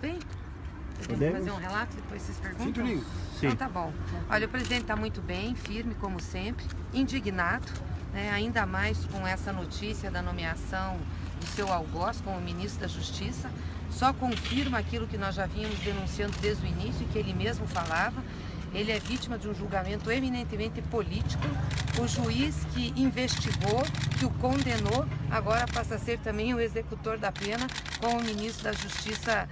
bem? Podemos fazer um relato, depois vocês perguntam? Sim. Então tá bom. Olha, o presidente está muito bem, firme como sempre, indignado, né, ainda mais com essa notícia da nomeação do seu algoz como ministro da Justiça. Só confirma aquilo que nós já vínhamos denunciando desde o início e que ele mesmo falava. Ele é vítima de um julgamento eminentemente político. O juiz que investigou, que o condenou, agora passa a ser também o executor da pena com o ministro da Justiça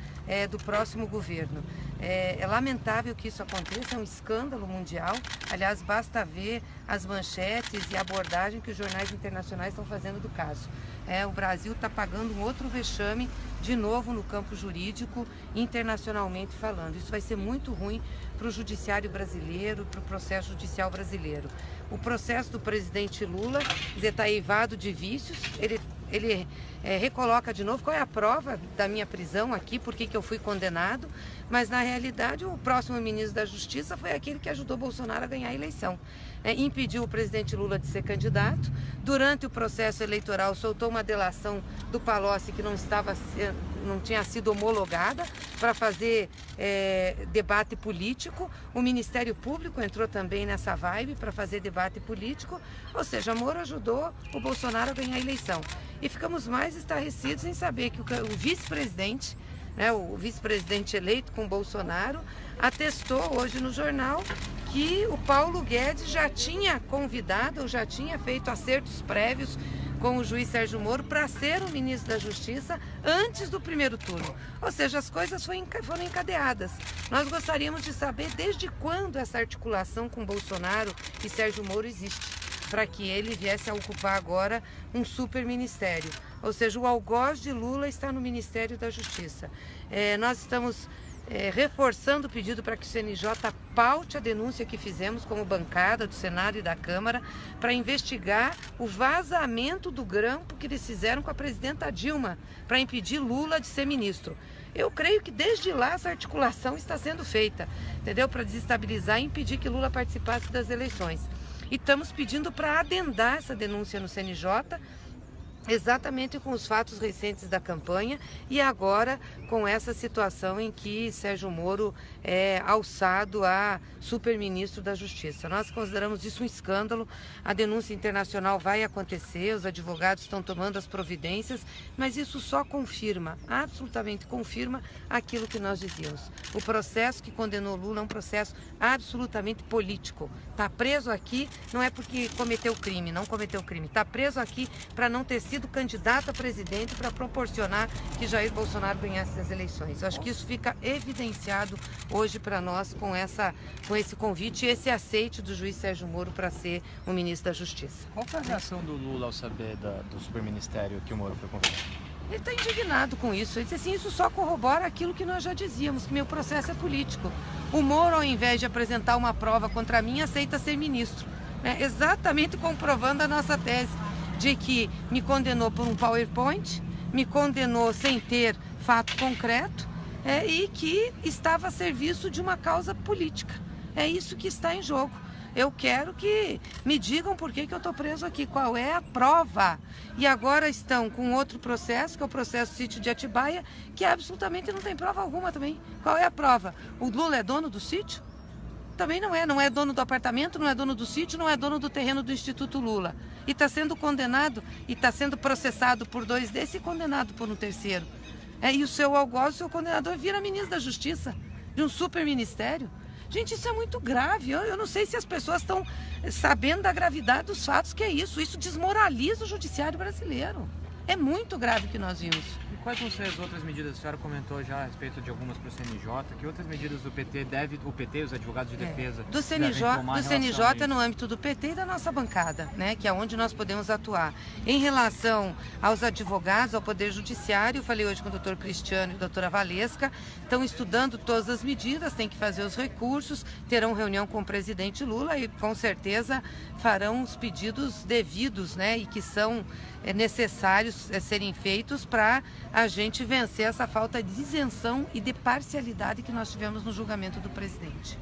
do próximo governo. É lamentável que isso aconteça, é um escândalo mundial. Aliás, basta ver as manchetes e a abordagem que os jornais internacionais estão fazendo do caso. O Brasil está pagando um outro vexame, de novo no campo jurídico, internacionalmente falando. Isso vai ser muito ruim para o judiciário brasileiro, para o processo judicial brasileiro. O processo do presidente Lula está eivado de vícios, ele recoloca de novo qual é a prova da minha prisão aqui, por que eu fui condenado, mas na realidade o próximo ministro da Justiça foi aquele que ajudou Bolsonaro a ganhar a eleição. Impediu o presidente Lula de ser candidato. Durante o processo eleitoral soltou uma delação do Palocci que não tinha sido homologada para fazer debate político. O Ministério Público entrou também nessa vibe para fazer debate político, ou seja, Moro ajudou o Bolsonaro a ganhar a eleição. E ficamos mais estarrecidos em saber que o vice-presidente, o vice-presidente eleito com Bolsonaro, atestou hoje no jornal que o Paulo Guedes já tinha convidado, ou já tinha feito acertos prévios com o juiz Sérgio Moro para ser o ministro da Justiça antes do primeiro turno. Ou seja, as coisas foram encadeadas. Nós gostaríamos de saber desde quando essa articulação com Bolsonaro e Sérgio Moro existe, para que ele viesse a ocupar agora um super ministério. Ou seja, o algoz de Lula está no Ministério da Justiça. Nós estamos reforçando o pedido para que o CNJ paute a denúncia que fizemos como bancada do Senado e da Câmara para investigar o vazamento do grampo que eles fizeram com a presidenta Dilma para impedir Lula de ser ministro. Eu creio que desde lá essa articulação está sendo feita, entendeu? Para desestabilizar e impedir que Lula participasse das eleições. E estamos pedindo para adendar essa denúncia no CNJ, exatamente com os fatos recentes da campanha e agora com essa situação em que Sérgio Moro é alçado a superministro da Justiça. Nós consideramos isso um escândalo. A denúncia internacional vai acontecer, os advogados estão tomando as providências, mas isso só confirma, absolutamente confirma aquilo que nós dizíamos. O processo que condenou Lula é um processo absolutamente político. Está preso aqui não é porque cometeu crime, não cometeu crime. Está preso aqui para não ter sido candidato a presidente para proporcionar que Jair Bolsonaro ganhasse as eleições. Eu acho que isso fica evidenciado hoje para nós com esse convite e esse aceite do juiz Sérgio Moro para ser o ministro da Justiça. Qual foi a reação do Lula ao saber do superministério que o Moro foi convidado? Ele está indignado com isso. Ele disse assim, isso só corrobora aquilo que nós já dizíamos, que meu processo é político. O Moro, ao invés de apresentar uma prova contra mim, aceita ser ministro. Exatamente comprovando a nossa tese de que me condenou por um PowerPoint, me condenou sem ter fato concreto e que estava a serviço de uma causa política. É isso que está em jogo. Eu quero que me digam por que eu estou preso aqui, qual é a prova. E agora estão com outro processo, que é o processo Sítio de Atibaia, que absolutamente não tem prova alguma também. Qual é a prova? O Lula é dono do sítio? Também não é dono do apartamento, não é dono do sítio, não é dono do terreno do Instituto Lula. E está sendo condenado, e está sendo processado por 2 desses e condenado por um terceiro. E o seu algoz, o seu condenador, vira ministro da Justiça, de um super ministério. Gente, isso é muito grave. Eu não sei se as pessoas estão sabendo da gravidade dos fatos que é isso. Isso desmoraliza o judiciário brasileiro. É muito grave o que nós vimos. E quais vão ser as outras medidas? A senhora comentou já a respeito de algumas para o CNJ. Que outras medidas o PT e os advogados de defesa do CNJ no âmbito do PT e da nossa bancada, que é onde nós podemos atuar. Em relação aos advogados, ao Poder Judiciário, eu falei hoje com o doutor Cristiano e a doutora Valesca, estão estudando todas as medidas, tem que fazer os recursos, terão reunião com o presidente Lula e com certeza farão os pedidos devidos e que são necessários serem feitos para a gente vencer essa falta de isenção e de parcialidade que nós tivemos no julgamento do presidente.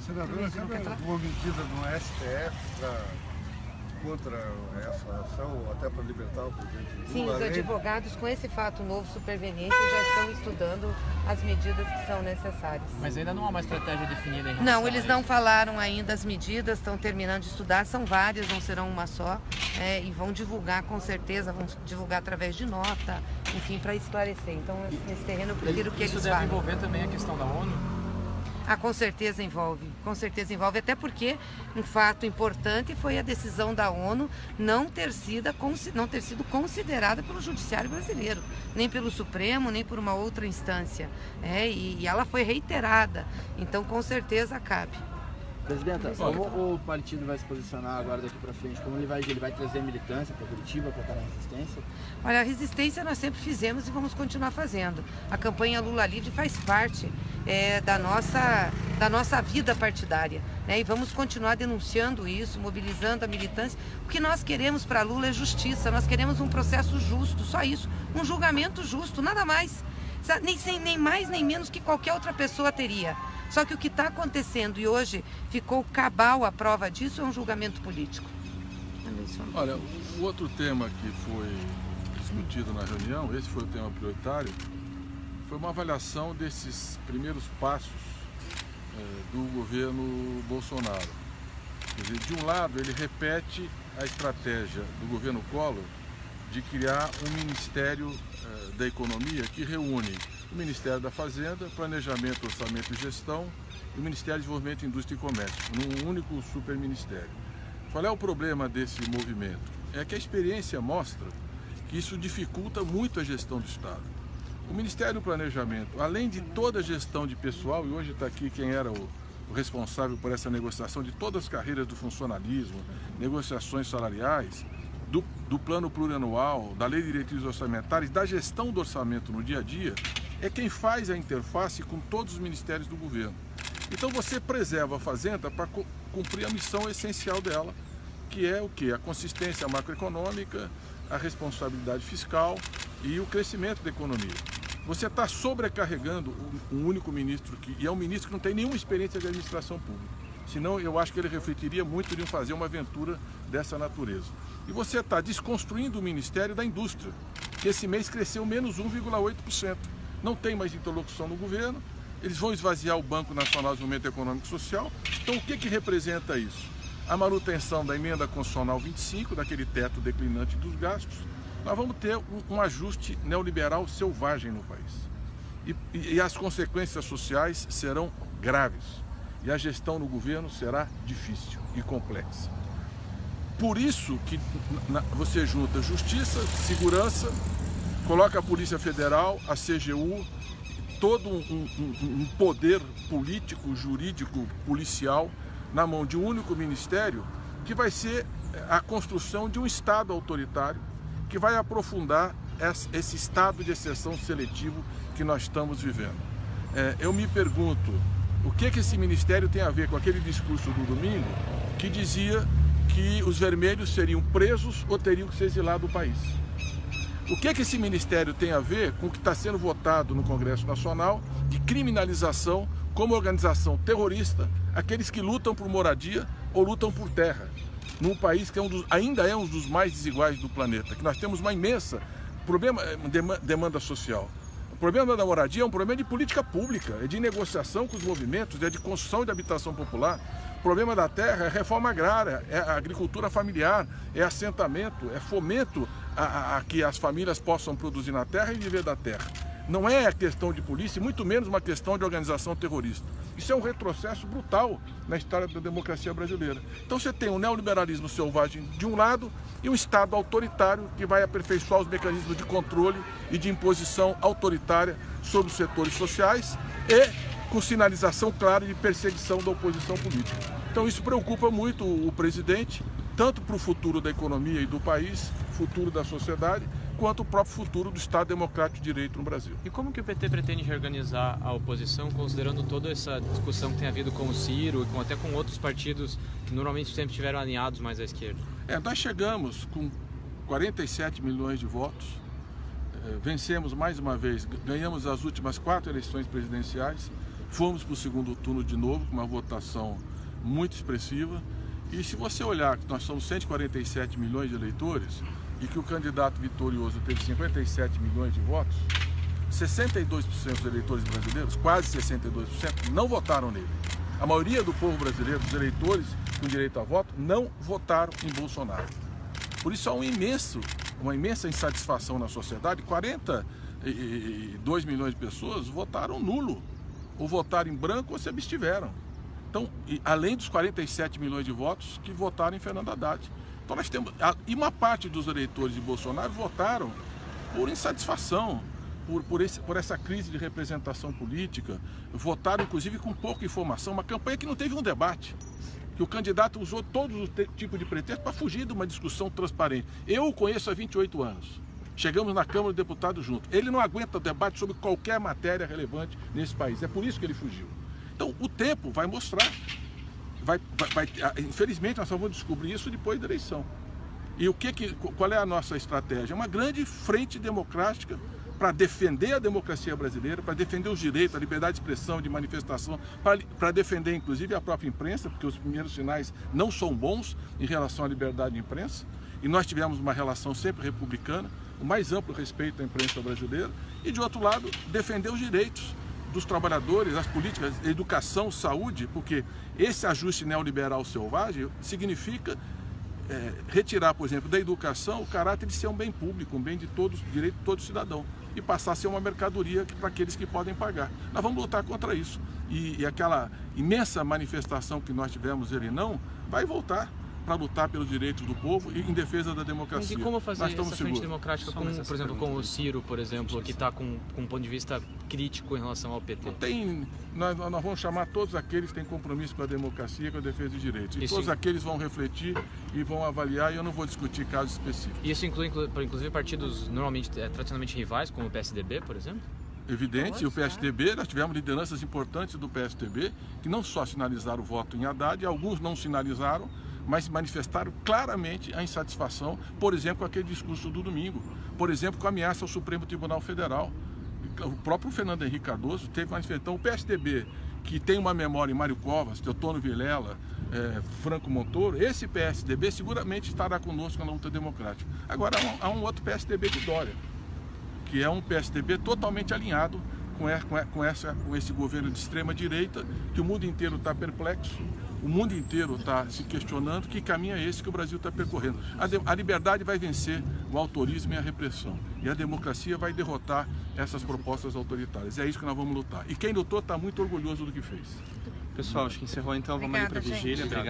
Senadora, cabe alguma medida no STF para contra essa ação, até para libertar o presidente Lula? Sim, os advogados, com esse fato novo superveniente, já estão estudando as medidas que são necessárias. Mas ainda não há uma estratégia definida em relação Não, eles não a isso. falaram ainda as medidas, estão terminando de estudar, são várias, não serão uma só, e vão divulgar com certeza, vão divulgar através de nota, enfim, para esclarecer. Então, nesse terreno eu prefiro que Isso eles deve falem. envolver também a questão da ONU? Ah, com certeza envolve, até porque um fato importante foi a decisão da ONU não ter sido considerada pelo Judiciário brasileiro, nem pelo Supremo, nem por uma outra instância, e ela foi reiterada, então com certeza cabe. Presidenta, como o partido vai se posicionar agora daqui para frente? Como ele vai trazer militância para Curitiba, para estar na resistência? Olha, a resistência nós sempre fizemos e vamos continuar fazendo. A campanha Lula Livre faz parte da nossa vida partidária, e vamos continuar denunciando isso, mobilizando a militância. O que nós queremos para Lula é justiça, nós queremos um processo justo, só isso, um julgamento justo, nada mais. Nem mais nem menos que qualquer outra pessoa teria. Só que o que está acontecendo e hoje ficou cabal a prova disso é um julgamento político. Olha, o outro tema que foi discutido na reunião, esse foi o tema prioritário, foi uma avaliação desses primeiros passos do governo Bolsonaro. Quer dizer, de um lado, ele repete a estratégia do governo Collor de criar um Ministério da Economia que reúne o Ministério da Fazenda, Planejamento, Orçamento e Gestão e o Ministério de Desenvolvimento, Indústria e Comércio, num único superministério. Qual é o problema desse movimento? É que a experiência mostra que isso dificulta muito a gestão do Estado. O Ministério do Planejamento, além de toda a gestão de pessoal, e hoje está aqui quem era o responsável por essa negociação de todas as carreiras do funcionalismo, negociações salariais, do plano plurianual, da lei de diretrizes orçamentárias, da gestão do orçamento no dia a dia, é quem faz a interface com todos os ministérios do governo. Então você preserva a Fazenda para cumprir a missão essencial dela, que é o quê? A consistência macroeconômica, a responsabilidade fiscal e o crescimento da economia. Você está sobrecarregando um único ministro, e é um ministro que não tem nenhuma experiência de administração pública. Senão eu acho que ele refletiria muito em fazer uma aventura dessa natureza. E você está desconstruindo o Ministério da Indústria, que esse mês cresceu menos 1,8%. Não tem mais interlocução no governo, eles vão esvaziar o Banco Nacional de Desenvolvimento Econômico e Social. Então o que representa isso? A manutenção da emenda constitucional 25, daquele teto declinante dos gastos. Nós vamos ter um ajuste neoliberal selvagem no país. E as consequências sociais serão graves. E a gestão no governo será difícil e complexa. Por isso que você junta justiça, segurança, coloca a Polícia Federal, a CGU, todo um poder político, jurídico, policial na mão de um único ministério, que vai ser a construção de um Estado autoritário que vai aprofundar esse estado de exceção seletivo que nós estamos vivendo. Eu me pergunto, o que esse ministério tem a ver com aquele discurso do domingo que dizia que os vermelhos seriam presos ou teriam que ser exilados do país? O que esse ministério tem a ver com o que está sendo votado no Congresso Nacional de criminalização como organização terrorista aqueles que lutam por moradia ou lutam por terra, num país que ainda é um dos mais desiguais do planeta, que nós temos uma imensa demanda social. O problema da moradia é um problema de política pública, é de negociação com os movimentos, é de construção de habitação popular. O problema da terra é reforma agrária, é a agricultura familiar, é assentamento, é fomento a que as famílias possam produzir na terra e viver da terra. Não é a questão de polícia, e muito menos uma questão de organização terrorista. Isso é um retrocesso brutal na história da democracia brasileira. Então você tem um neoliberalismo selvagem de um lado e um Estado autoritário que vai aperfeiçoar os mecanismos de controle e de imposição autoritária sobre os setores sociais e com sinalização clara de perseguição da oposição política. Então isso preocupa muito o presidente, tanto para o futuro da economia e do país, futuro da sociedade, quanto o próprio futuro do Estado Democrático de Direito no Brasil. E como que o PT pretende reorganizar a oposição, considerando toda essa discussão que tem havido com o Ciro e até com outros partidos que normalmente sempre estiveram alinhados mais à esquerda? Nós chegamos com 47 milhões de votos, vencemos mais uma vez, ganhamos as últimas 4 eleições presidenciais, fomos para o segundo turno de novo, com uma votação muito expressiva, E se você olhar que nós somos 147 milhões de eleitores e que o candidato vitorioso teve 57 milhões de votos, 62% dos eleitores brasileiros, quase 62%, não votaram nele. A maioria do povo brasileiro, dos eleitores com direito a voto, não votaram em Bolsonaro. Por isso há uma imensa insatisfação na sociedade. 42 milhões de pessoas votaram nulo, ou votaram em branco ou se abstiveram. Então, além dos 47 milhões de votos que votaram em Fernando Haddad. Então nós temos, e uma parte dos eleitores de Bolsonaro votaram por insatisfação, por essa crise de representação política, votaram inclusive com pouca informação, uma campanha que não teve um debate, que o candidato usou todos os tipos de pretextos para fugir de uma discussão transparente. Eu o conheço há 28 anos, chegamos na Câmara dos Deputados juntos, ele não aguenta o debate sobre qualquer matéria relevante nesse país, é por isso que ele fugiu. Então o tempo vai mostrar, infelizmente nós só vamos descobrir isso depois da eleição. E qual é a nossa estratégia? Uma grande frente democrática para defender a democracia brasileira, para defender os direitos, a liberdade de expressão, de manifestação, para defender inclusive a própria imprensa, porque os primeiros sinais não são bons em relação à liberdade de imprensa. E nós tivemos uma relação sempre republicana, o mais amplo respeito à imprensa brasileira, e de outro lado, defender os direitos dos trabalhadores, as políticas, educação, saúde, porque esse ajuste neoliberal selvagem significa retirar, por exemplo, da educação o caráter de ser um bem público, um bem de todos, direito de todo cidadão, e passar a ser uma mercadoria para aqueles que podem pagar. Nós vamos lutar contra isso. E aquela imensa manifestação que nós tivemos, ele não, vai voltar para lutar pelos direitos do povo e em defesa da democracia. Mas e como fazer essa frente seguros. democrática, por exemplo, com o Ciro, por exemplo, que está com um ponto de vista crítico em relação ao PT? Nós vamos chamar todos aqueles que têm compromisso com a democracia e com a defesa dos direitos. E todos aqueles vão refletir e vão avaliar, e eu não vou discutir casos específicos. E isso inclui, inclusive, partidos normalmente, tradicionalmente rivais, como o PSDB, por exemplo? Evidente, e o PSDB, nós tivemos lideranças importantes do PSDB que não só sinalizaram o voto em Haddad, alguns não sinalizaram, mas manifestaram claramente a insatisfação, por exemplo, com aquele discurso do domingo, por exemplo, com a ameaça ao Supremo Tribunal Federal. O próprio Fernando Henrique Cardoso teve manifestação. O PSDB, que tem uma memória em Mário Covas, Teotônio Vilela, Franco Montoro, esse PSDB seguramente estará conosco na luta democrática. Agora, há um outro PSDB de Dória, que é um PSDB totalmente alinhado com esse governo de extrema-direita, que o mundo inteiro está perplexo. O mundo inteiro está se questionando que caminho é esse que o Brasil está percorrendo. A liberdade vai vencer o autorismo e a repressão. E a democracia vai derrotar essas propostas autoritárias. É isso que nós vamos lutar. E quem lutou está muito orgulhoso do que fez. Pessoal, acho que encerrou então. Vamos ali para a vigília. Obrigado.